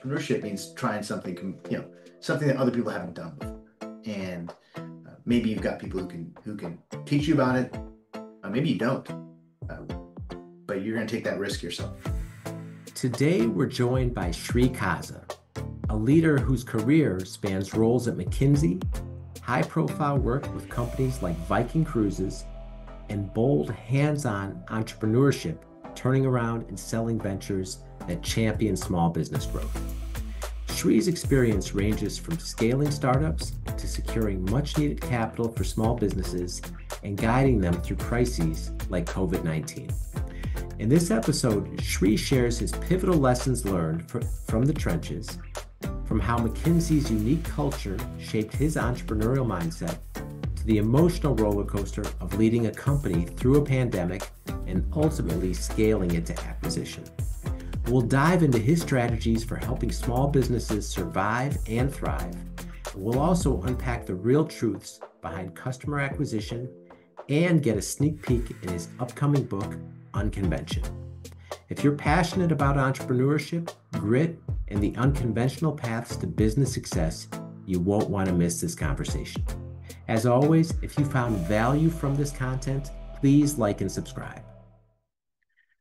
entrepreneurship means trying something, something that other people haven't done before. And maybe you've got people who can teach you about it. Maybe you don't, uh, but you're going to take that risk yourself. Today, we're joined by Sri Kaza, a leader whose career spans roles at McKinsey, high-profile work with companies like Viking Cruises, and bold, hands-on entrepreneurship, turning around and selling ventures that champion small business growth. Sri's experience ranges from scaling startups to securing much-needed capital for small businesses and guiding them through crises like COVID-19. In this episode, Sri shares his pivotal lessons learned from the trenches, from how McKinsey's unique culture shaped his entrepreneurial mindset, to the emotional roller coaster of leading a company through a pandemic and ultimately scaling it to acquisition. We'll dive into his strategies for helping small businesses survive and thrive. We'll also unpack the real truths behind customer acquisition and get a sneak peek in his upcoming book, Unconvention. If you're passionate about entrepreneurship, grit, and the unconventional paths to business success, you won't want to miss this conversation. As always, if you found value from this content, please like and subscribe.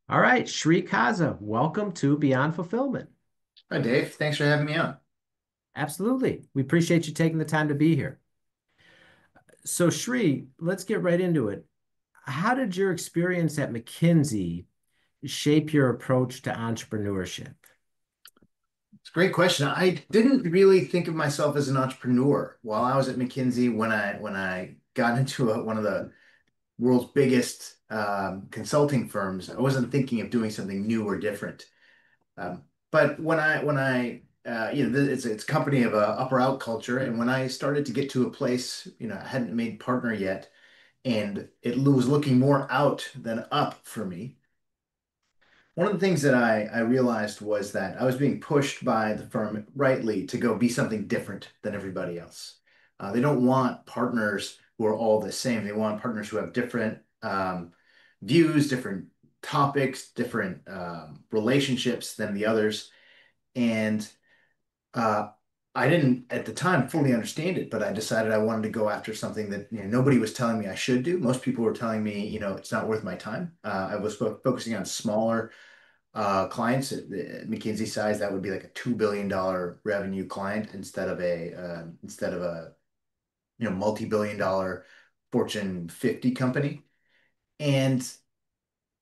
All right, Sri Kaza, welcome to Beyond Fulfillment. Hi, Dave. Thanks for having me on. Absolutely. We appreciate you taking the time to be here. So, Sri, let's get right into it. How did your experience at McKinsey shape your approach to entrepreneurship? It's a great question. I didn't really think of myself as an entrepreneur while I was at McKinsey. When I got into one of the world's biggest consulting firms, I wasn't thinking of doing something new or different. But it's a company of a up or out culture, and when I started to get to a place, I hadn't made partner yet, and it was looking more out than up for me. One of the things that I realized was that I was being pushed by the firm rightly to go be something different than everybody else. They don't want partners who are all the same. They want partners who have different views, different topics, different relationships than the others. And uh, I didn't at the time fully understand it, but I decided I wanted to go after something that nobody was telling me I should do. Most people were telling me, it's not worth my time. I was focusing on smaller clients at McKinsey size. That would be like a $2 billion revenue client instead of a multi-billion dollar Fortune 50 company. And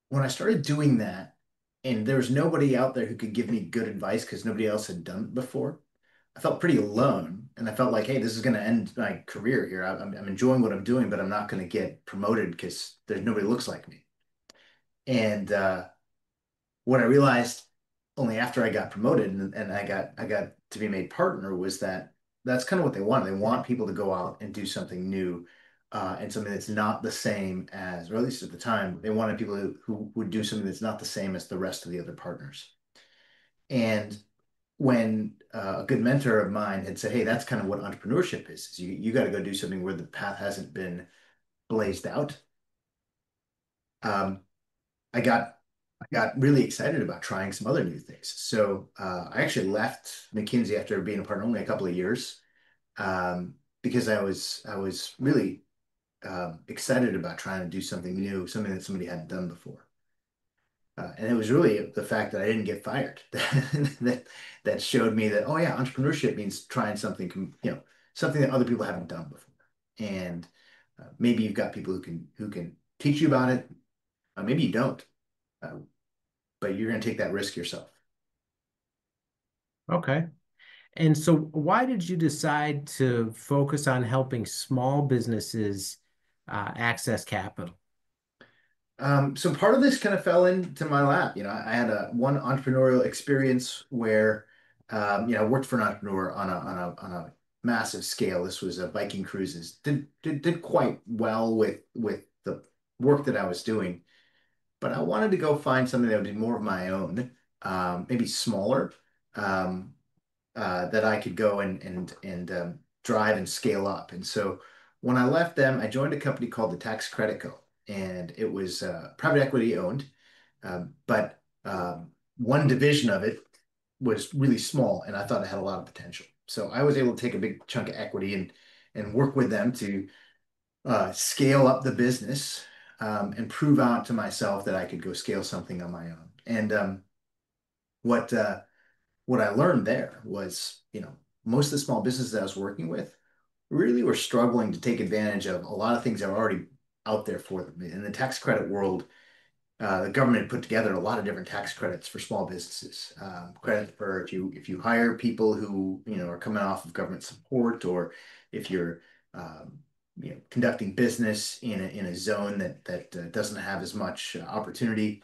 when I started doing that, and there was nobody out there who could give me good advice because nobody else had done it before, I felt pretty alone. And I felt like, hey, this is going to end my career here. I'm enjoying what I'm doing, but I'm not going to get promoted because there's nobody looks like me. And what I realized only after I got promoted and I got to be made partner was that that's kind of what they want. They want people to go out and do something new, and something that's not the same as, or at least at the time, they wanted people who would do something that's not the same as the rest of the other partners. And when a good mentor of mine had said, "Hey, that's kind of what entrepreneurship is you got to go do something where the path hasn't been blazed out." Um, I got I got really excited about trying some other new things. So I actually left McKinsey after being a partner only a couple of years, because I was really excited about trying to do something new, something that somebody hadn't done before. And it was really the fact that I didn't get fired that that showed me that, oh yeah, entrepreneurship means trying something, something that other people haven't done before. And maybe you've got people who can teach you about it. Maybe you don't. Uh, but you're going to take that risk yourself. Okay. And so why did you decide to focus on helping small businesses access capital? So part of this kind of fell into my lap. I had one entrepreneurial experience where, I worked for an entrepreneur on a massive scale. This was Viking Cruises. Did quite well with the work that I was doing, but I wanted to go find something that would be more of my own, maybe smaller, um, that I could go and drive and scale up. And so when I left them, I joined a company called the Tax Credit Co. And it was private equity owned, but one division of it was really small, and I thought it had a lot of potential. So I was able to take a big chunk of equity and work with them to scale up the business, and prove out to myself that I could go scale something on my own. And what uh, what I learned there was, most of the small businesses I was working with really were struggling to take advantage of a lot of things that were already out there for them. In the tax credit world, the government put together a lot of different tax credits for small businesses. Credit for if you hire people who are coming off of government support, or if you're um, conducting business in a zone that doesn't have as much opportunity.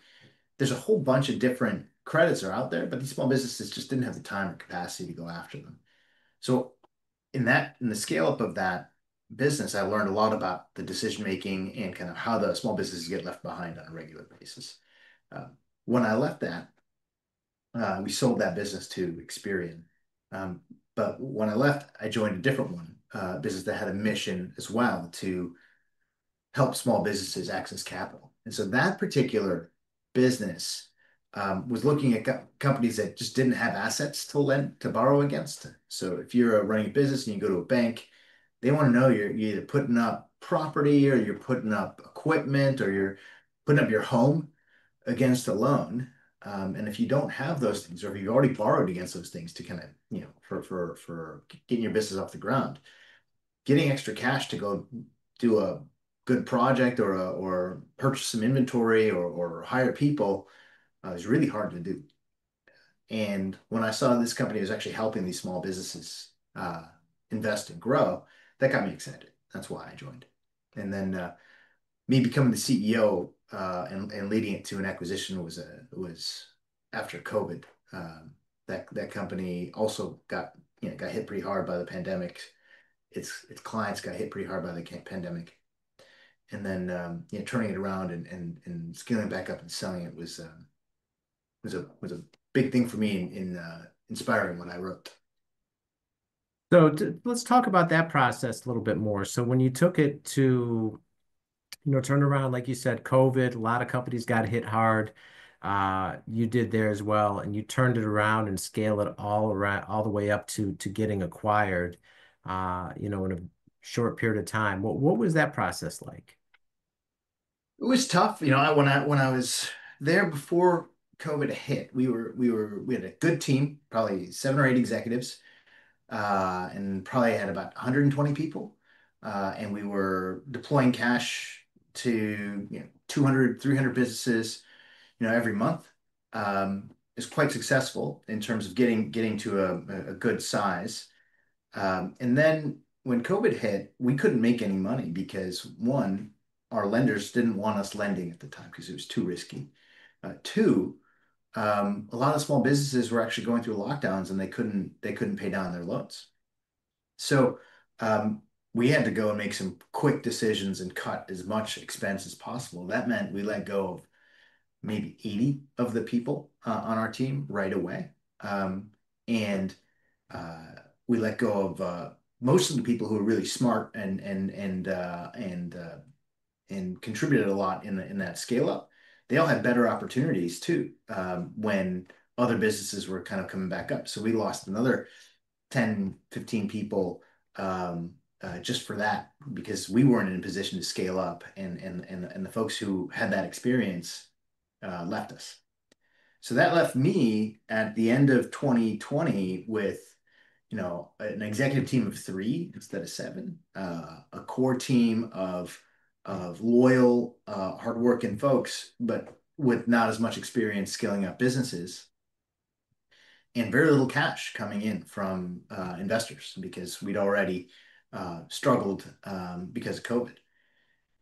There's a whole bunch of different credits are out there, but these small businesses just didn't have the time or capacity to go after them. So in the scale up of that business, I learned a lot about the decision making and kind of how the small businesses get left behind on a regular basis. Uh, when I left that, we sold that business to Experian. Um, but when I left, I joined a different one, business that had a mission as well to help small businesses access capital. And so that particular business was looking at companies that just didn't have assets to lend to borrow against. So if you're running a business and you go to a bank, they want to know you're either putting up property, or you're putting up equipment, or you're putting up your home against a loan. And if you don't have those things, or if you've already borrowed against those things to kind of, for getting your business off the ground, getting extra cash to go do a good project, or purchase some inventory, or hire people is really hard to do. And when I saw this company was actually helping these small businesses invest and grow, that got me excited. That's why I joined. And then me becoming the CEO and leading it to an acquisition was after COVID. That company also got hit pretty hard by the pandemic. Its clients got hit pretty hard by the pandemic, and then turning it around and scaling back up and selling it was a big thing for me in inspiring what I wrote. So let's talk about that process a little bit more. So when you took it to, turn around, like you said, COVID, a lot of companies got hit hard. You did there as well, and you turned it around and scale it all around, all the way up to getting acquired, in a short period of time. What was that process like? It was tough, when I was there before COVID hit. We had a good team, probably 7 or 8 executives, and probably had about 120 people. And we were deploying cash to 200, 300 businesses, every month. It's quite successful in terms of getting to a good size. And then when COVID hit, we couldn't make any money because, one, our lenders didn't want us lending at the time because it was too risky. Two, a lot of small businesses were actually going through lockdowns, and they couldn't pay down their loans. So we had to go and make some quick decisions and cut as much expense as possible. That meant we let go of maybe 80 of the people on our team right away. And uh, we let go of most of the people who were really smart and contributed a lot in that scale up. They all had better opportunities too, when other businesses were kind of coming back up. So we lost another 10, 15 people, just for that, because we weren't in a position to scale up, and the folks who had that experience left us. So that left me at the end of 2020 with, an executive team of three instead of seven, a core team of loyal, hardworking folks, but with not as much experience scaling up businesses, and very little cash coming in from investors because we'd already struggled because of COVID.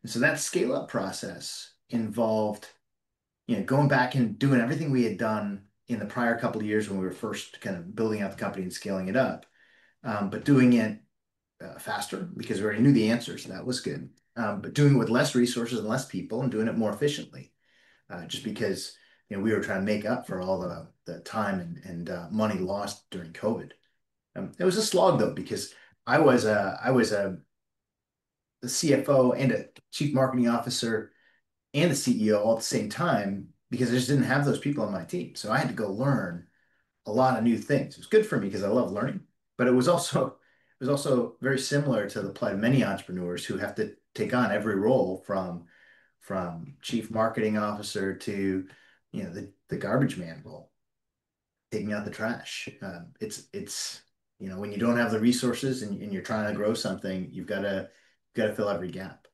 And so that scale up process involved, going back and doing everything we had done in the prior couple of years when we were first kind of building out the company and scaling it up, but doing it faster because we already knew the answers. So that was good. But doing it with less resources and less people, and doing it more efficiently, just because we were trying to make up for all the time and money lost during COVID. It was a slog though, because I was a the CFO and a chief marketing officer and the CEO all at the same time, because I just didn't have those people on my team. So I had to go learn a lot of new things. It was good for me because I love learning, but it was also very similar to the plight of many entrepreneurs who have to take on every role from chief marketing officer to the garbage man role, taking out the trash. It's when you don't have the resources and you're trying to grow something, you've got to fill every gap.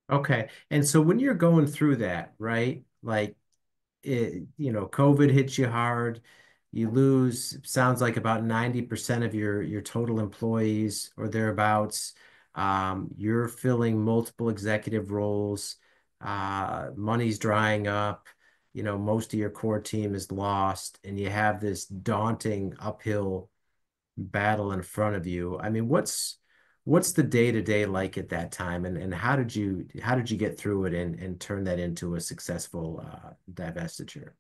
Okay. And so when you're going through that, right? Like COVID hits you hard. You lose, sounds like about 90% of your total employees or thereabouts. You're filling multiple executive roles. Money's drying up. Most of your core team is lost, and you have this daunting uphill battle in front of you. I mean, what's the day-to-day like at that time, and how did you get through it and turn that into a successful divestiture?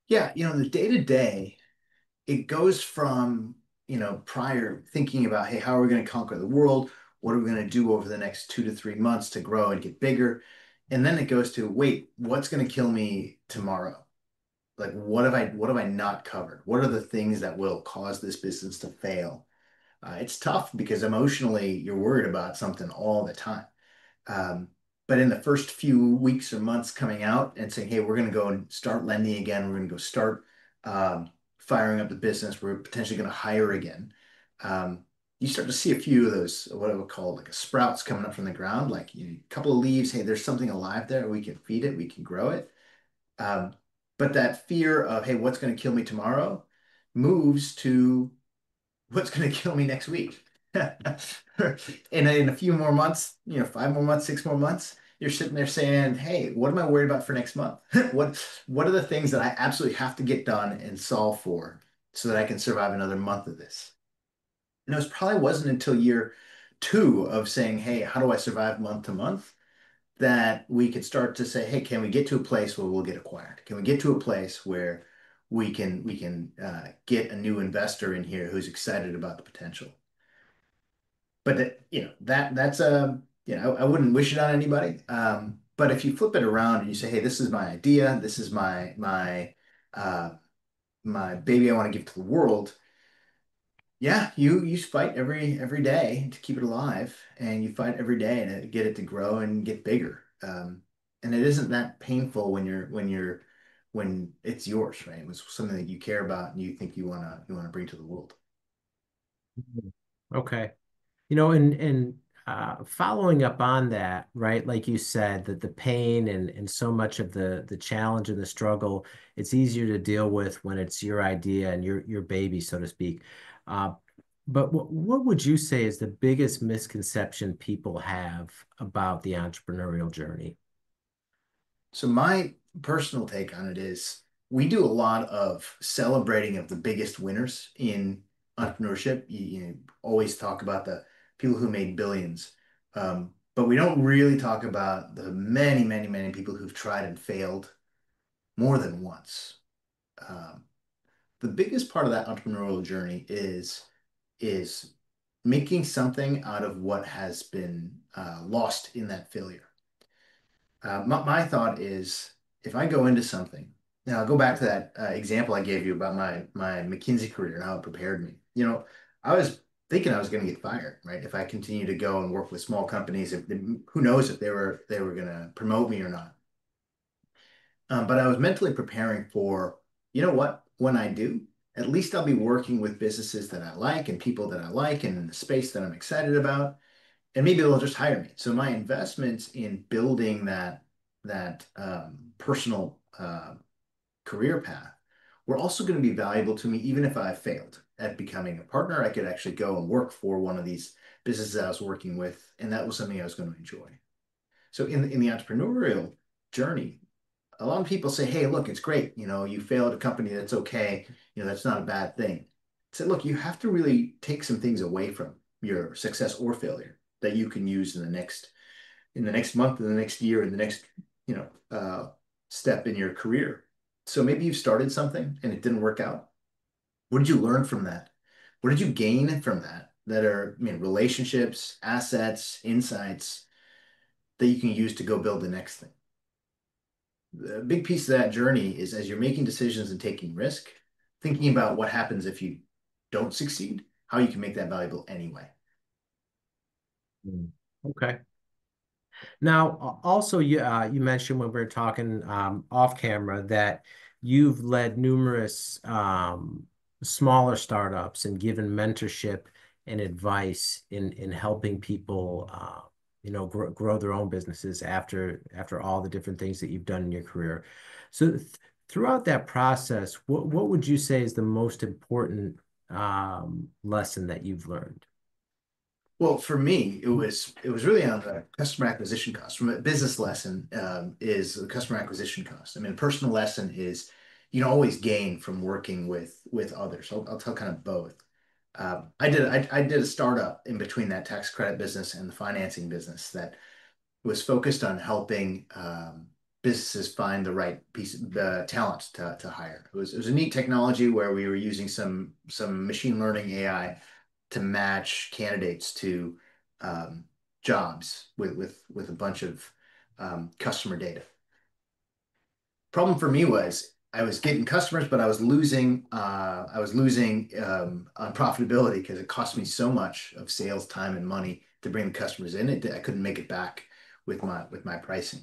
Yeah, the day to day, it goes from, prior thinking about, hey, how are we going to conquer the world? What are we going to do over the next 2 to 3 months to grow and get bigger? And then it goes to, wait, what's going to kill me tomorrow? Like, what have I not covered? What are the things that will cause this business to fail? It's tough because emotionally you're worried about something all the time. Um, but in the first few weeks or months coming out and saying, hey, we're going to go and start lending again, we're going to go start firing up the business, we're potentially going to hire again. Um, you start to see a few of those, what I would call like a sprouts coming up from the ground, like a couple of leaves. Hey, there's something alive there. We can feed it, we can grow it. Um, but that fear of, hey, what's going to kill me tomorrow moves to what's going to kill me next week. In a few more months, 5 more months, 6 more months, you're sitting there saying, "Hey, what am I worried about for next month? What are the things that I absolutely have to get done and solve for so that I can survive another month of this?" And it probably wasn't until year two of saying, "Hey, how do I survive month to month?" that we could start to say, "Hey, can we get to a place where we'll get acquired? Can we get to a place where we can get a new investor in here who's excited about the potential?" But that's I wouldn't wish it on anybody. But if you flip it around and you say, "Hey, this is my idea. This is uh, my baby I want to give to the world." Yeah, you fight every day to keep it alive, and you fight every day to get it to grow and get bigger. And it isn't that painful when it's yours, right? It was something that you care about and you think you wanna bring to the world. Okay. And following up on that, right? Like you said, that the pain and so much of the challenge and the struggle, it's easier to deal with when it's your idea and your baby, so to speak. Uh, but what would you say is the biggest misconception people have about the entrepreneurial journey? So my personal take on it is we do a lot of celebrating of the biggest winners in entrepreneurship. You always talk about the people who made billions, but we don't really talk about the many, many, many people who've tried and failed more than once. Um, the biggest part of that entrepreneurial journey is making something out of what has been lost in that failure. My thought is if I go into something, now I'll go back to that example I gave you about my McKinsey career and how it prepared me. I was thinking I was going to get fired, right? If I continue to go and work with small companies, who knows if they were going to promote me or not. But I was mentally preparing for, you know what? When I do, at least I'll be working with businesses that I like and people that I like and in the space that I'm excited about, and maybe they'll just hire me. So my investments in building that personal career path were also going to be valuable to me, even if I failed at becoming a partner. I could actually go and work for one of these businesses I was working with, and that was something I was going to enjoy. So in the entrepreneurial journey, a lot of people say, "Hey, look, it's great. You fail at a company, that's okay. That's not a bad thing." I said, look, you have to really take some things away from your success or failure that you can use in the next month, in the next year, in the next, you know, uh, step in your career. So maybe you started something and it didn't work out. What did you learn from that? What did you gain from that? That are, relationships, assets, insights that you can use to go build the next thing. The big piece of that journey is as you're making decisions and taking risk, thinking about what happens if you don't succeed, how you can make that valuable anyway. Mm. Okay. Now, also, you mentioned when we were talking off camera that you've led numerous smaller startups and given mentorship and advice in helping people, grow their own businesses after all the different things that you've done in your career. So, throughout that process, what would you say is the most important lesson that you've learned? Well, for me, it was really on the customer acquisition cost. From a business lesson, is the customer acquisition cost. I mean, a personal lesson is you can always gain from working with others. I'll tell kind of both. I did a startup in between that tax credit business and the financing business that was focused on helping businesses find the right piece the talent to hire. It was a neat technology where we were using some machine learning AI to match candidates to um, jobs with a bunch of customer data. Problem for me was I was getting customers, but I was losing on profitability because it cost me so much of sales time and money to bring the customers in. I couldn't make it back with my pricing.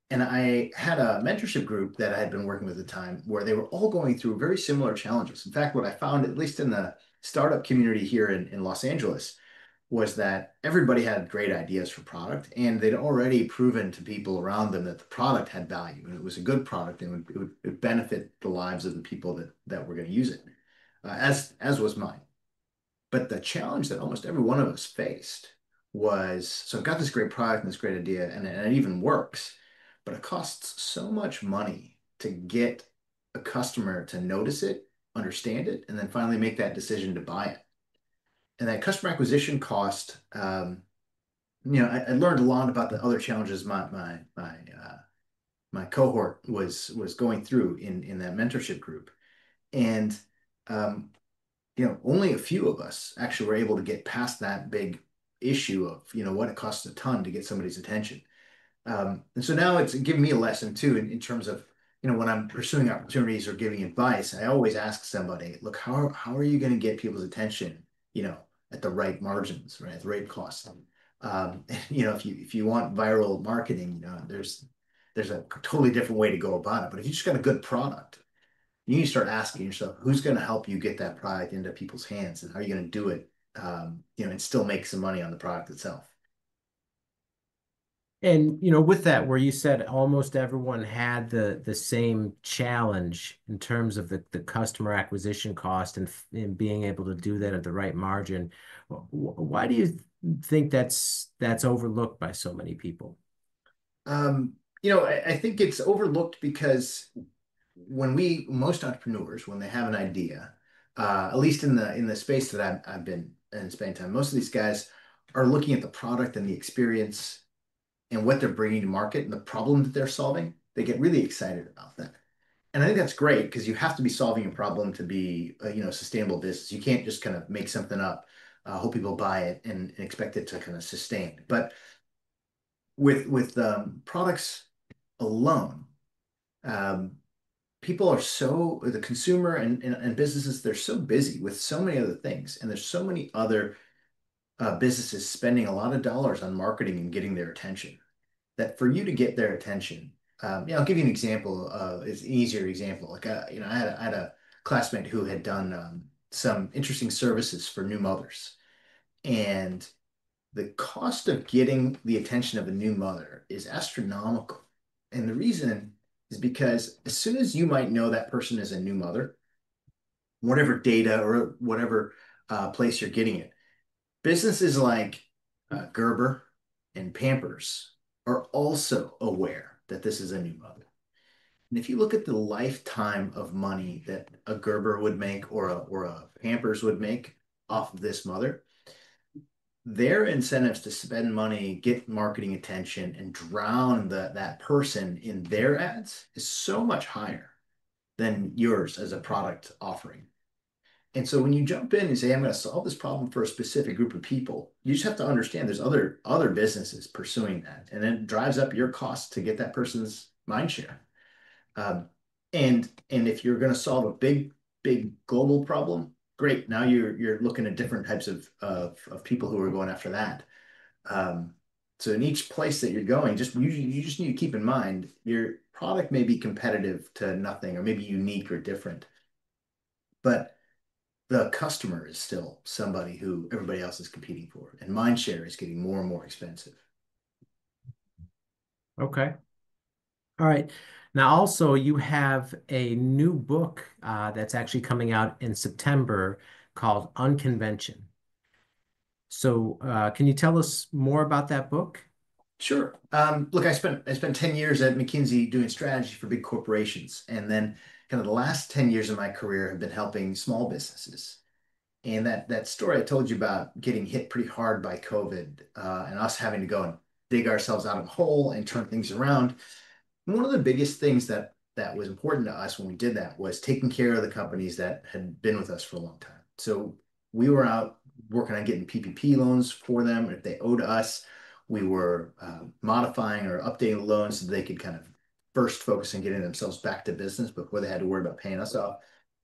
And I had a mentorship group that I had been working with at the time where they were all going through very similar challenges. In fact, what I found, at least in the startup community here in Los Angeles, was that everybody had great ideas for product and they'd already proven to people around them that the product had value and it was a good product and it would benefit the lives of the people that were going to use it, as was mine. But the challenge that almost every one of us faced was, so I've got this great product and this great idea, and it even works, but it costs so much money to get a customer to notice it, understand it, and then finally make that decision to buy it. And that customer acquisition cost, I learned a lot about the other challenges my cohort was going through in that mentorship group, and um, only a few of us actually were able to get past that big issue of, what it costs a ton to get somebody's attention. And so now it's giving me a lesson too in terms of, when I'm pursuing opportunities or giving advice, I always ask somebody, look, how are you going to get people's attention, at the right margins, right, at the right cost? If you want viral marketing, there's a totally different way to go about it. But if you just got a good product, you need to start asking yourself, who's going to help you get that product into people's hands, and how are you going to do it, and still make some money on the product itself. And with that, where you said almost everyone had the same challenge in terms of the customer acquisition cost and being able to do that at the right margin, why do you think that's overlooked by so many people? I think it's overlooked because most entrepreneurs, when they have an idea, at least in the space that I've been in spending time, most of these guys are looking at the product and the experience and what they're bringing to market and the problem that they're solving. They get really excited about that. And I think that's great because you have to be solving a problem to be a sustainable business. You can't just kind of make something up, hope people buy it and expect it to kind of sustain. But with products alone, um, people are the consumer and businesses, they're so busy with so many other things, and there's so many other businesses spending a lot of dollars on marketing and getting their attention, that for you to get their attention, I'll give you an example. It's an easier example. Like, I had a classmate who had done some interesting services for new mothers, and the cost of getting the attention of a new mother is astronomical. And the reason is because as soon as you might know that person is a new mother, whatever data or whatever place you're getting it, businesses like Gerber and Pampers are also aware that this is a new mother. And if you look at the lifetime of money that a Gerber would make or a Pampers would make off of this mother, their incentives to spend money, get marketing attention, and drown that person in their ads is so much higher than yours as a product offering. And so when you jump in and say, I'm going to solve this problem for a specific group of people, you just have to understand there's other businesses pursuing that. And then it drives up your cost to get that person's mind share. Um, and if you're going to solve a big global problem, great. Now you're looking at different types of people who are going after that. Um, so in each place that you're going, you just need to keep in mind your product may be competitive to nothing or maybe unique or different, but the customer is still somebody who everybody else is competing for, and mind share is getting more and more expensive. Okay. All right. Now, also, you have a new book that's actually coming out in September called Unconvention. So, can you tell us more about that book? Sure. Look, I spent 10 years at McKinsey doing strategy for big corporations, and then kind of the last 10 years of my career have been helping small businesses. And that story I told you about getting hit pretty hard by COVID, and us having to go and dig ourselves out of a hole and turn things around. One of the biggest things that was important to us when we did that was taking care of the companies that had been with us for a long time. So we were out working on getting PPP loans for them. If they owed us, we were modifying or updating the loans so they could kind of first focus on getting themselves back to business before they had to worry about paying us off.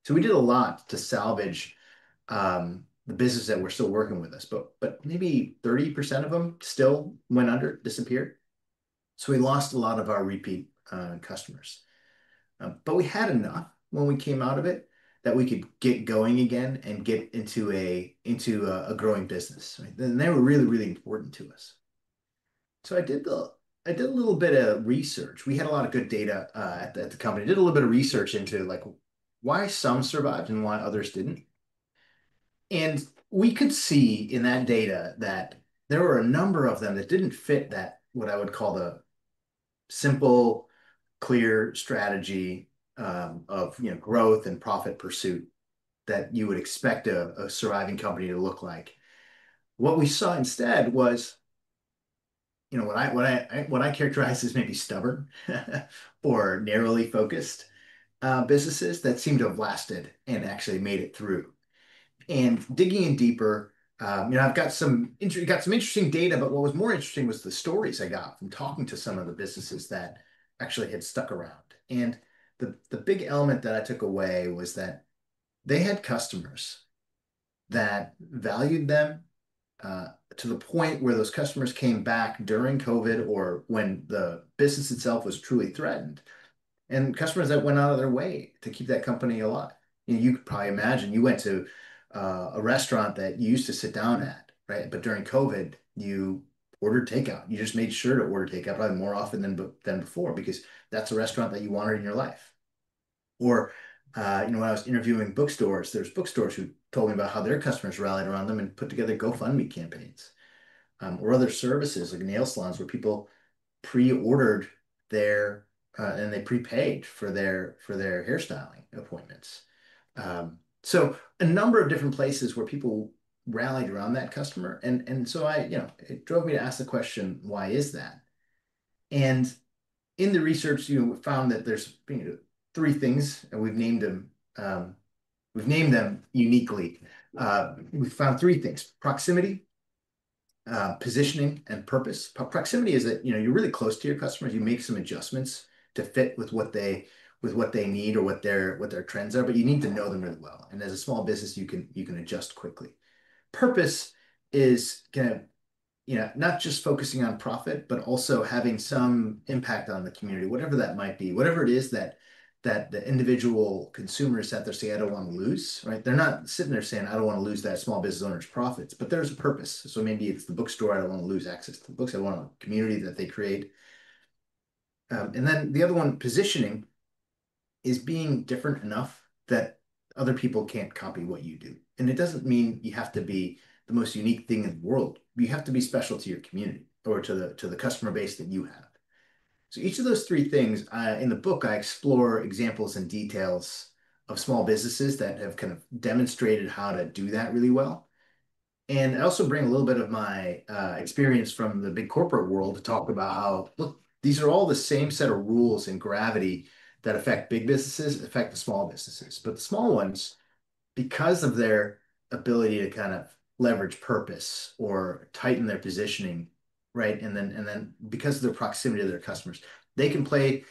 So we did a lot to salvage the business that were still working with us, but maybe 30% of them still went under, disappeared. So we lost a lot of our repeat customers. But we had enough when we came out of it that we could get going again and get into a growing business. Right? And they were really, really important to us. So I did a little bit of research. We had a lot of good data at the company. Did a little bit of research into like why some survived and why others didn't. And we could see in that data that there were a number of them that didn't fit that what I would call the simple, clear strategy of growth and profit pursuit that you would expect a surviving company to look like. What we saw instead was, what I characterize as maybe stubborn or narrowly focused businesses that seem to have lasted and actually made it through. And digging in deeper, I've got some interesting data, but what was more interesting was the stories I got from talking to some of the businesses that actually had stuck around. And the big element that I took away was that they had customers that valued them to the point where those customers came back during COVID or when the business itself was truly threatened, and customers that went out of their way to keep that company alive. You could probably imagine you went to a restaurant that you used to sit down at, right? But during COVID, you ordered takeout. You just made sure to order takeout probably more often than before because that's a restaurant that you wanted in your life. Or, when I was interviewing bookstores, there's bookstores who told me about how their customers rallied around them and put together GoFundMe campaigns. Or other services like nail salons where people pre-ordered their and they prepaid for their hairstyling appointments. So a number of different places where people rallied around that customer, and so it drove me to ask the question, why is that? And in the research, we found that there's three things, and we've named them. We've named them uniquely. We found three things: proximity, positioning, and purpose. Proximity is that you're really close to your customers. You make some adjustments to fit with what they need or what their trends are, but you need to know them really well. And as a small business, you can adjust quickly. Purpose is kind of not just focusing on profit, but also having some impact on the community, whatever that might be, whatever it is that the individual consumers sat there saying, I don't want to lose, right? They're not sitting there saying, I don't want to lose that small business owner's profits, but there's a purpose. So maybe it's the bookstore. I don't want to lose access to the books. I want a community that they create. And then the other one, positioning, is being different enough that other people can't copy what you do. And it doesn't mean you have to be the most unique thing in the world. You have to be special to your community or to the customer base that you have. So each of those three things, in the book, I explore examples and details of small businesses that have kind of demonstrated how to do that really well. And I also bring a little bit of my experience from the big corporate world to talk about how, look, these are all the same set of rules and gravity that affect big businesses, affect the small businesses. But the small ones, because of their ability to kind of leverage purpose or tighten their positioning, right? And then because of their proximity to their customers, they can play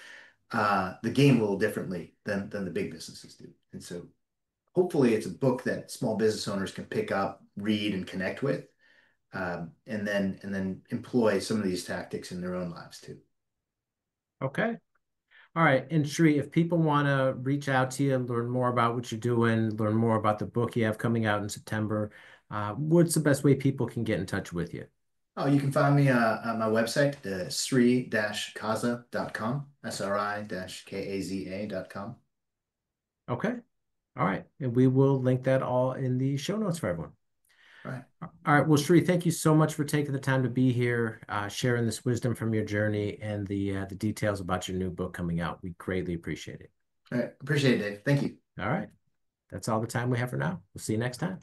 the game a little differently than the big businesses do. And so hopefully it's a book that small business owners can pick up, read, and connect with, and then employ some of these tactics in their own lives too. Okay. All right. And Sri, if people want to reach out to you, learn more about what you're doing, learn more about the book you have coming out in September, what's the best way people can get in touch with you? Oh, you can find me on my website, sri-kaza.com, SRI-KAZA.com. Okay. All right. And we will link that all in the show notes for everyone. Right. All right. Well, Sri, thank you so much for taking the time to be here, sharing this wisdom from your journey and the details about your new book coming out. We greatly appreciate it. All right. Appreciate it, Dave. Thank you. All right. That's all the time we have for now. We'll see you next time.